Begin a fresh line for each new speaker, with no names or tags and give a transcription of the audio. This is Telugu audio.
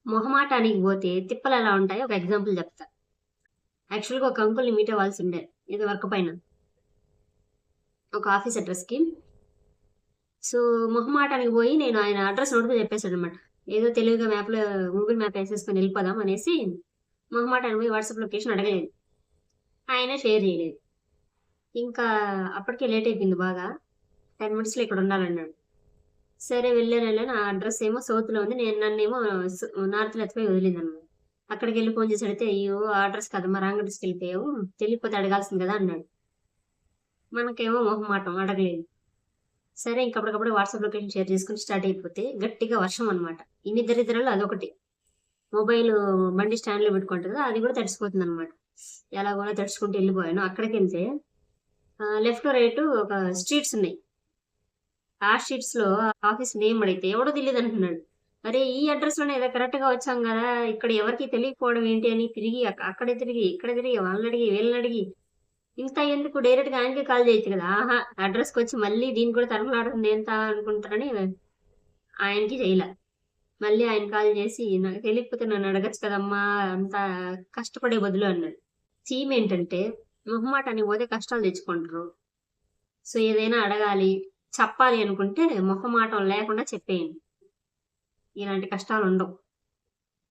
మొహమాటానికి పోతే తిప్పలు ఎలా ఉంటాయో ఒక ఎగ్జాంపుల్ చెప్తా. యాక్చువల్‌గా ఒక అంకుల్‌ని మీట్ అవ్వాల్సుండే. ఏదో వర్క్ పైన. ఒక ఆఫీస్ అడ్రెస్‌కి. సో, మొహమాటానికి పోయి నేను ఆయన అడ్రెస్ నోటితో చెప్పేసాననమాట. ఏదో తెలివిగా మ్యాప్‌లో గూగుల్ మ్యాప్ ఏసేసుకొని ఎళ్ళిపోదాం అనేసి మొహమాటానికి పోయి వాట్సాప్ లొకేషన్ అడగలేదు. ఆయన షేర్ చేయలేదు. ఇంకా అప్పటికే లేట్ అయిపోయింది బాగా. 10 మినిట్స్‌లో ఇక్కడ ఉండాలన్నాడు. సరే వెళ్ళాను. ఆ అడ్రెస్ ఏమో సౌత్‌లో ఉంది. నన్నేమో నార్త్‌లో ఎత్తుకొని వదిలిందనమాట. అక్కడికెళ్ళి ఫోన్ చేసి అడిగితే, "అయ్యో! ఆ అడ్రెస్ కాదమ్మా రాంగ్ అడ్రెస్‌కెళ్ళిపోయావు. తెలియకపోతే అడగాల్సింది కదా!" అన్నాడు. మనకేమో మొహమాటం అడగలేదు. సరే ఇంక అప్పటికప్పుడు వాట్సాప్ లొకేషన్ షేర్ చేసుకొని స్టార్ట్ అయిపోతే గట్టిగా వర్షం అనమాట. ఇన్ని దరిద్రాల్లో అదొకటి. మొబైలు బండి స్టాండ్‌లో పెట్టుకుంటది కదా! అది కూడా తడిసిపోతుందనమాట. ఎలాగోలా తడుచుకుంటూ ఎళ్ళిపోయాను. అక్కడికెళ్తే లెఫ్ట్, రైట్ ఒక స్ట్రీట్స్ ఉన్నాయి. ఆ స్ట్రీట్స్‌లో ఆఫీస్ నేమ్ అడిగితే ఎవడో తెలీదంటున్నాడు. అరే! ఈ అడ్రెస్‌లోనే కదా కరెక్ట్‌గా వచ్చాం గదా! ఇక్కడ ఎవరికీ తెలియకపోవడం ఏంటి అని తిరిగి అక్కడ తిరిగి, ఇక్కడ తిరిగి వాళ్ళనడిగి, వీళ్ళనడిగి ఇంత ఎందుకు డైరెక్ట్‌గా ఆయనకే కాల్ చేయొచ్చు కదా! ఆహా! అడ్రెస్‌కొచ్చి మళ్ళీ దీనికి కూడా తనకలాడుతుంది ఏంటా అనుకుంటారని ఆయనకి చేయలా. మళ్ళీ ఆయన కాల్ చేసి నాకు తెలియకపోతే నన్ను అడగొచ్చు కదమ్మా! అంత కష్టపడే బదులు అన్నాడు. థీమ్ ఏంటంటే మొహమాటానికి పోతే కష్టాలు తెచ్చుకుంటారు. సో, ఏదైనా అడగాలి, చెప్పాలి అనుకుంటే మొహమాటం లేకుండా చెప్పేయండి. ఇలాంటి కష్టాలుండవు.